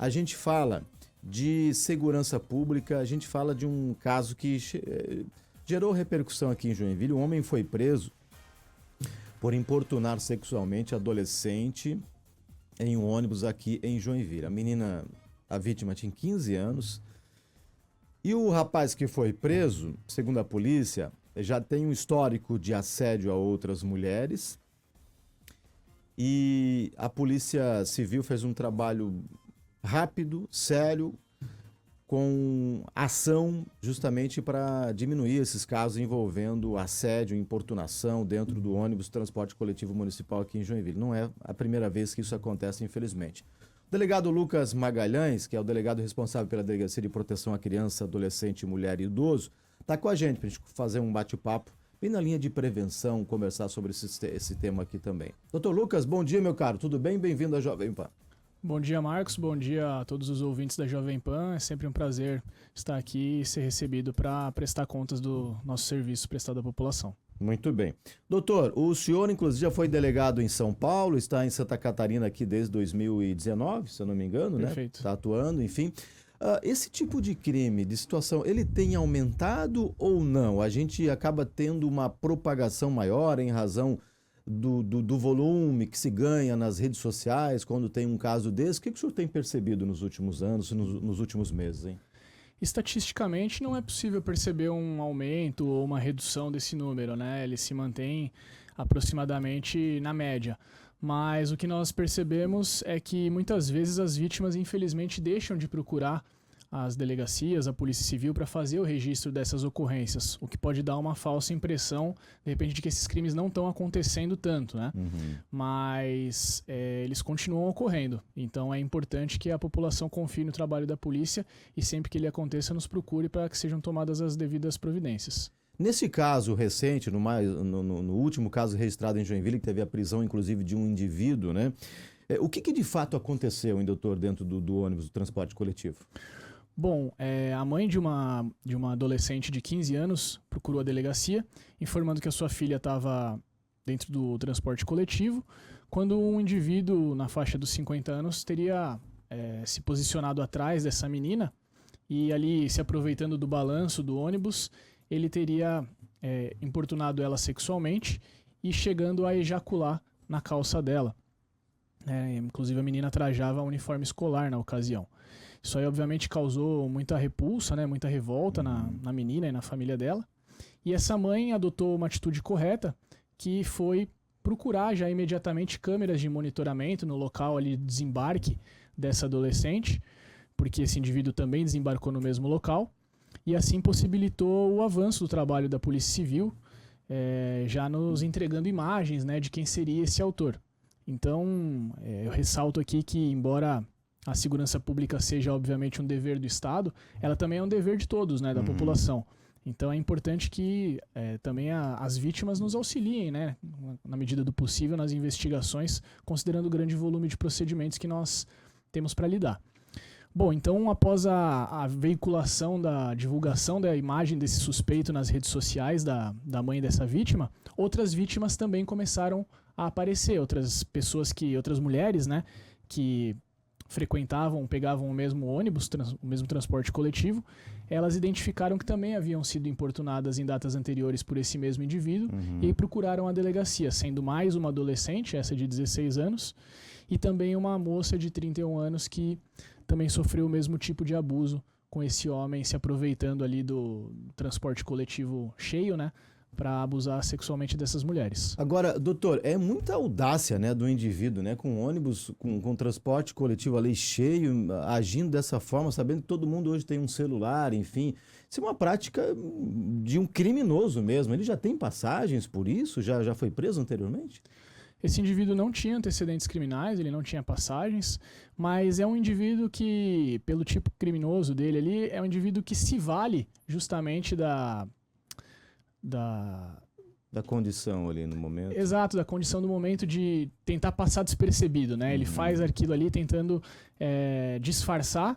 a gente fala de segurança pública, a gente fala de um caso que gerou repercussão aqui em Joinville. Um homem foi preso por importunar sexualmente adolescente em um ônibus aqui em Joinville. A vítima tinha 15 anos e o rapaz que foi preso, segundo a polícia, já tem um histórico de assédio a outras mulheres e a Polícia Civil fez um trabalho rápido, sério, com ação justamente para diminuir esses casos envolvendo assédio e importunação dentro do ônibus transporte coletivo municipal aqui em Joinville. Não é a primeira vez que isso acontece, infelizmente. O delegado Lucas Magalhães, que é o delegado responsável pela Delegacia de Proteção à Criança, Adolescente, Mulher e Idoso, está com a gente para a gente fazer um bate-papo bem na linha de prevenção, conversar sobre esse tema aqui também. Doutor Lucas, bom dia, meu caro. Tudo bem? Bem-vindo à Jovem Pan. Bom dia, Marcos. Bom dia a todos os ouvintes da Jovem Pan. É sempre um prazer estar aqui e ser recebido para prestar contas do nosso serviço prestado à população. Muito bem. Doutor, o senhor, inclusive, já foi delegado em São Paulo, está em Santa Catarina aqui desde 2019, se eu não me engano, né? Perfeito. Está atuando, enfim. Esse tipo de crime, de situação, ele tem aumentado ou não? A gente acaba tendo uma propagação maior em razão do volume que se ganha nas redes sociais quando tem um caso desse? O que o senhor tem percebido nos últimos anos, nos últimos meses, hein? Estatisticamente não é possível perceber um aumento ou uma redução desse número, né? Ele se mantém aproximadamente na média. Mas o que nós percebemos é que muitas vezes as vítimas infelizmente deixam de procurar as delegacias, a Polícia Civil, para fazer o registro dessas ocorrências, o que pode dar uma falsa impressão, de repente, de que esses crimes não estão acontecendo tanto, né? Mas eles continuam ocorrendo. Então é importante que a população confie no trabalho da polícia e sempre que ele aconteça nos procure para que sejam tomadas as devidas providências. Nesse caso recente, no último caso registrado em Joinville, que teve a prisão, inclusive, de um indivíduo, né? O que de fato aconteceu, hein, doutor, dentro do ônibus do transporte coletivo? Bom, a mãe de uma adolescente de 15 anos procurou a delegacia, informando que a sua filha estava dentro do transporte coletivo, quando um indivíduo na faixa dos 50 anos teria se posicionado atrás dessa menina e ali, se aproveitando do balanço do ônibus, ele teria importunado ela sexualmente e chegando a ejacular na calça dela. Inclusive a menina trajava uniforme escolar na ocasião. Isso aí obviamente causou muita repulsa, né, muita revolta na menina e na família dela. E essa mãe adotou uma atitude correta, que foi procurar já imediatamente câmeras de monitoramento no local ali de desembarque dessa adolescente, porque esse indivíduo também desembarcou no mesmo local, e assim possibilitou o avanço do trabalho da Polícia Civil, já nos entregando imagens, né, de quem seria esse autor. Então, eu ressalto aqui que, embora a segurança pública seja, obviamente, um dever do Estado, ela também é um dever de todos, né, da população. Então, é importante que também as vítimas nos auxiliem, né, na medida do possível, nas investigações, considerando o grande volume de procedimentos que nós temos para lidar. Bom, então, após a veiculação da divulgação da imagem desse suspeito nas redes sociais da mãe dessa vítima, outras vítimas também começaram a aparecer, outras mulheres, né, que pegavam o mesmo ônibus, o mesmo transporte coletivo, elas identificaram que também haviam sido importunadas em datas anteriores por esse mesmo indivíduo e procuraram a delegacia, sendo mais uma adolescente, essa de 16 anos, e também uma moça de 31 anos que também sofreu o mesmo tipo de abuso com esse homem se aproveitando ali do transporte coletivo cheio, né, para abusar sexualmente dessas mulheres. Agora, doutor, é muita audácia, né, do indivíduo, né, com ônibus, com transporte coletivo ali cheio, agindo dessa forma, sabendo que todo mundo hoje tem um celular, enfim. Isso é uma prática de um criminoso mesmo. Ele já tem passagens por isso? Já foi preso anteriormente? Esse indivíduo não tinha antecedentes criminais, ele não tinha passagens, mas é um indivíduo que, pelo tipo criminoso dele ali, é um indivíduo que se vale justamente da condição ali no momento. Exato, da condição do momento de tentar passar despercebido, né? Ele faz aquilo ali tentando disfarçar,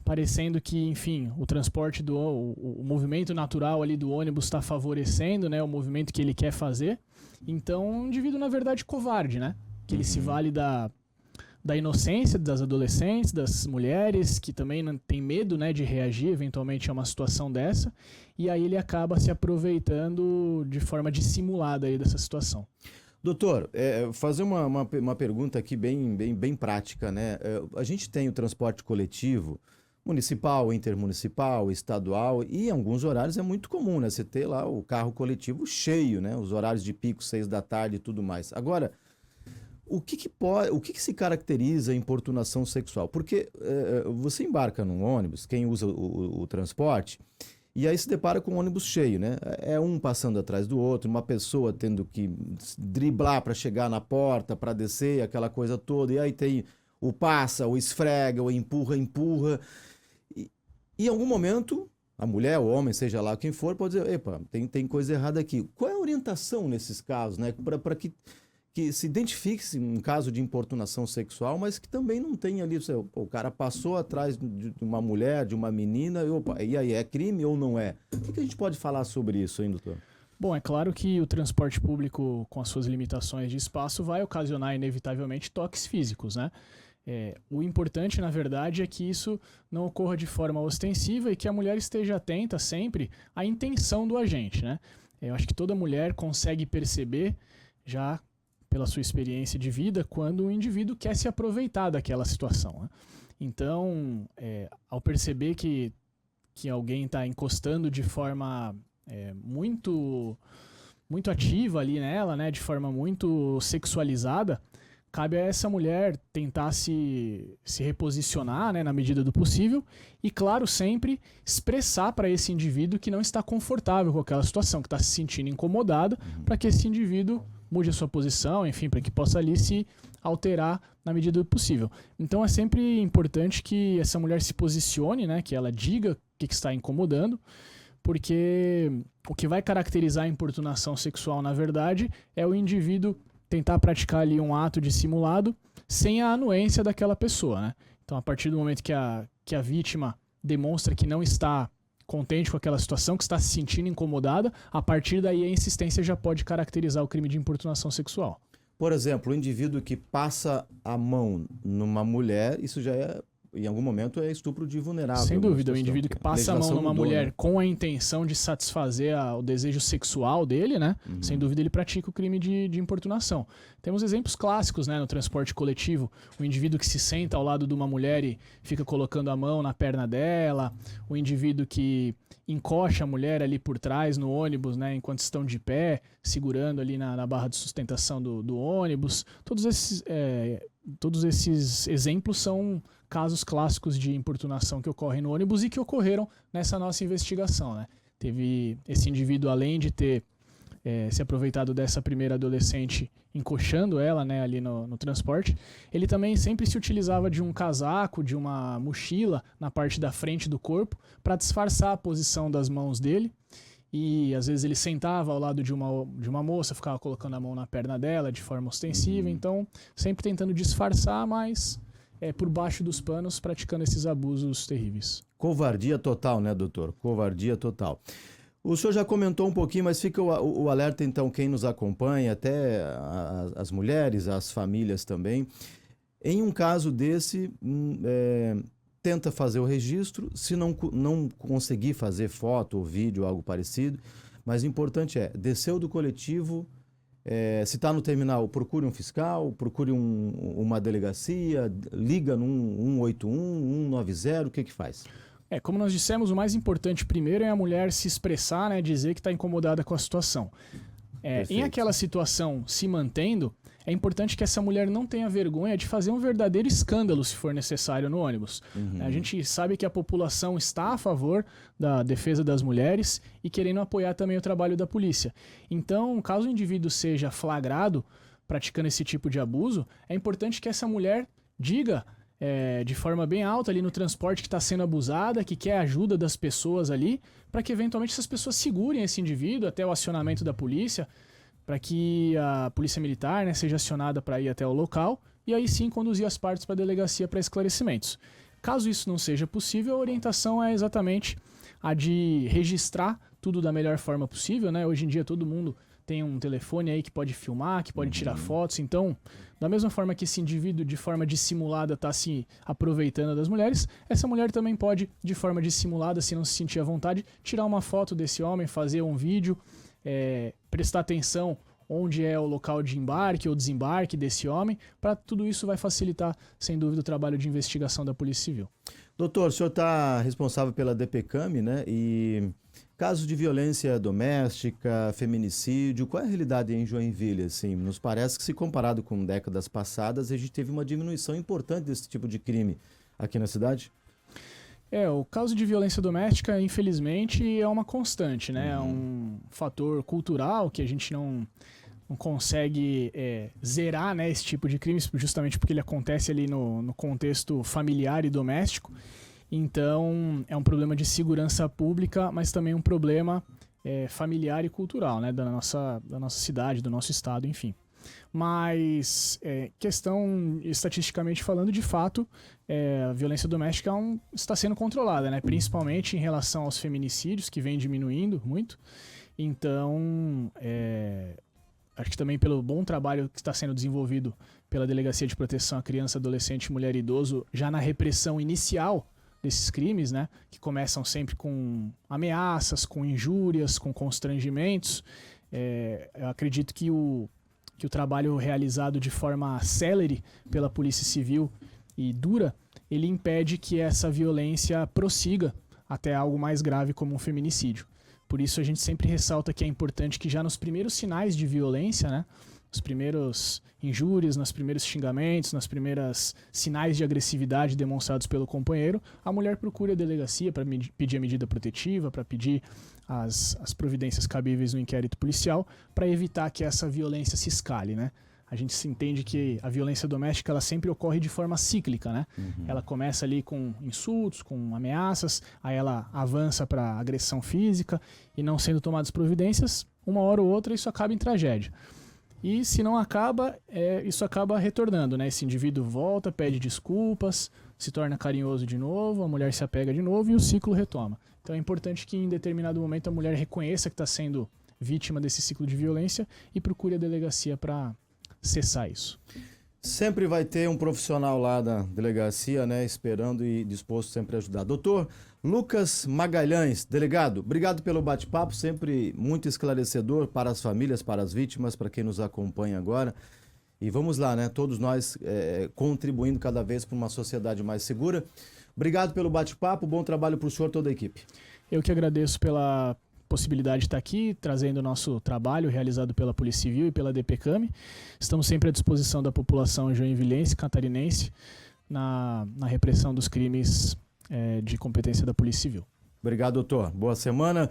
parecendo que, enfim, o transporte o movimento natural ali do ônibus está favorecendo, né, o movimento que ele quer fazer. Então, um indivíduo, na verdade, covarde, né? Que ele se vale da inocência das adolescentes, das mulheres, que também não tem medo, né, de reagir eventualmente a uma situação dessa, e aí ele acaba se aproveitando de forma dissimulada aí dessa situação. Doutor, fazer uma pergunta aqui bem prática, né? A gente tem o transporte coletivo municipal, intermunicipal, estadual, e em alguns horários é muito comum, né? Você ter lá o carro coletivo cheio, né? Os horários de pico, 6 da tarde e tudo mais. Agora, o que se caracteriza a importunação sexual? Porque você embarca num ônibus, quem usa o transporte, e aí se depara com um ônibus cheio, né? É um passando atrás do outro, uma pessoa tendo que driblar para chegar na porta, para descer, aquela coisa toda, e aí tem o passa, o esfrega, o empurra. E em algum momento, a mulher, o homem, seja lá quem for, pode dizer, epa, tem coisa errada aqui. Qual é a orientação nesses casos, né? Para que se identifique um caso de importunação sexual, mas que também não tenha ali, o cara passou atrás de uma mulher, de uma menina, e aí é crime ou não é? O que a gente pode falar sobre isso, hein, doutor? Bom, é claro que o transporte público, com as suas limitações de espaço, vai ocasionar inevitavelmente toques físicos, né? O importante, na verdade, é que isso não ocorra de forma ostensiva e que a mulher esteja atenta sempre à intenção do agente, né? Eu acho que toda mulher consegue perceber, já pela sua experiência de vida, quando o indivíduo quer se aproveitar daquela situação, né? Então, ao perceber que alguém está encostando de forma muito ativa ali nela, né, de forma muito sexualizada, cabe a essa mulher tentar se reposicionar, né, na medida do possível e, claro, sempre expressar para esse indivíduo que não está confortável com aquela situação, que está se sentindo incomodada, para que esse indivíduo mude a sua posição, enfim, para que possa ali se alterar na medida do possível. Então é sempre importante que essa mulher se posicione, né, que ela diga o que está incomodando, porque o que vai caracterizar a importunação sexual, na verdade, é o indivíduo tentar praticar ali um ato dissimulado sem a anuência daquela pessoa, né? Então, a partir do momento que a vítima demonstra que não está contente com aquela situação, que está se sentindo incomodada, a partir daí a insistência já pode caracterizar o crime de importunação sexual. Por exemplo, o indivíduo que passa a mão numa mulher, isso já em algum momento é estupro de vulnerável. Sem dúvida, o indivíduo que passa a mão numa mulher, né, com a intenção de satisfazer o desejo sexual dele, né? Uhum. Sem dúvida ele pratica o crime de importunação. Temos exemplos clássicos, né, no transporte coletivo, o indivíduo que se senta ao lado de uma mulher e fica colocando a mão na perna dela, o indivíduo que encoxa a mulher ali por trás no ônibus, né, enquanto estão de pé, segurando ali na barra de sustentação do ônibus. Todos esses exemplos são casos clássicos de importunação que ocorrem no ônibus e que ocorreram nessa nossa investigação, né? Teve esse indivíduo, além de ter se aproveitado dessa primeira adolescente encoxando ela, né, ali no transporte, ele também sempre se utilizava de um casaco, de uma mochila na parte da frente do corpo para disfarçar a posição das mãos dele. E às vezes ele sentava ao lado de uma moça, ficava colocando a mão na perna dela de forma ostensiva, então sempre tentando disfarçar, mas por baixo dos panos praticando esses abusos terríveis. Covardia total, né, doutor? Covardia total. O senhor já comentou um pouquinho, mas fica o alerta, então, quem nos acompanha, até as mulheres, as famílias também. Em um caso desse, tenta fazer o registro, se não conseguir fazer foto ou vídeo, algo parecido, mas o importante desceu do coletivo, se está no terminal, procure um fiscal, procure uma delegacia, liga no 181, 190, o que faz? Como nós dissemos, o mais importante primeiro é a mulher se expressar, né, dizer que está incomodada com a situação. Em aquela situação se mantendo, é importante que essa mulher não tenha vergonha de fazer um verdadeiro escândalo, se for necessário, no ônibus. Uhum. A gente sabe que a população está a favor da defesa das mulheres e querendo apoiar também o trabalho da polícia. Então, caso o indivíduo seja flagrado praticando esse tipo de abuso, é importante que essa mulher diga de forma bem alta ali no transporte que está sendo abusada, que quer a ajuda das pessoas ali, para que eventualmente essas pessoas segurem esse indivíduo até o acionamento da polícia, para que a polícia militar, né, seja acionada para ir até o local e aí sim conduzir as partes para a delegacia para esclarecimentos. Caso isso não seja possível, a orientação é exatamente a de registrar tudo da melhor forma possível, né? Hoje em dia todo mundo tem um telefone aí que pode filmar, que pode tirar fotos. Então, da mesma forma que esse indivíduo, de forma dissimulada, está se aproveitando das mulheres, essa mulher também pode, de forma dissimulada, se não se sentir à vontade, tirar uma foto desse homem, fazer um vídeo, prestar atenção onde é o local de embarque ou desembarque desse homem. Para tudo isso vai facilitar, sem dúvida, o trabalho de investigação da Polícia Civil. Doutor, o senhor está responsável pela DPCAM, né? E casos de violência doméstica, feminicídio, qual é a realidade em Joinville? Assim, nos parece que, se comparado com décadas passadas, a gente teve uma diminuição importante desse tipo de crime aqui na cidade? O caso de violência doméstica, infelizmente, é uma constante, né? É um fator cultural que a gente não consegue zerar, né, esse tipo de crimes, justamente porque ele acontece ali no contexto familiar e doméstico. Então, é um problema de segurança pública, mas também um problema familiar e cultural, né, da nossa cidade, do nosso estado, enfim. Mas, questão estatisticamente falando, de fato, a violência doméstica está sendo controlada, né, principalmente em relação aos feminicídios, que vem diminuindo muito. Então, acho que também pelo bom trabalho que está sendo desenvolvido pela Delegacia de Proteção à Criança, Adolescente, Mulher e Idoso, já na repressão inicial desses crimes, né, que começam sempre com ameaças, com injúrias, com constrangimentos. Eu acredito que o trabalho realizado de forma célere pela Polícia Civil e dura, ele impede que essa violência prossiga até algo mais grave como um feminicídio. Por isso a gente sempre ressalta que é importante que já nos primeiros sinais de violência, né, nos primeiros injúrias, nos primeiros xingamentos, nas primeiras sinais de agressividade demonstrados pelo companheiro, a mulher procure a delegacia para pedir a medida protetiva, para pedir as providências cabíveis no inquérito policial, para evitar que essa violência se escale, né? A gente se entende que a violência doméstica ela sempre ocorre de forma cíclica, né? Ela começa ali com insultos, com ameaças, aí ela avança para agressão física e, não sendo tomadas providências, uma hora ou outra isso acaba em tragédia. E se não acaba, isso acaba retornando, né? Esse indivíduo volta, pede desculpas, se torna carinhoso de novo, a mulher se apega de novo e o ciclo retoma. Então é importante que em determinado momento a mulher reconheça que está sendo vítima desse ciclo de violência e procure a delegacia para cessar isso. Sempre vai ter um profissional lá da delegacia, né, esperando e disposto sempre a ajudar. Doutor Lucas Magalhães, delegado, obrigado pelo bate-papo, sempre muito esclarecedor para as famílias, para as vítimas, para quem nos acompanha agora. E vamos lá, né, todos nós contribuindo cada vez para uma sociedade mais segura. Obrigado pelo bate-papo, bom trabalho para o senhor e toda a equipe. Eu que agradeço pela possibilidade de estar aqui, trazendo o nosso trabalho realizado pela Polícia Civil e pela DPCAM. Estamos sempre à disposição da população joinvilense, catarinense, na repressão dos crimes de competência da Polícia Civil. Obrigado, doutor. Boa semana.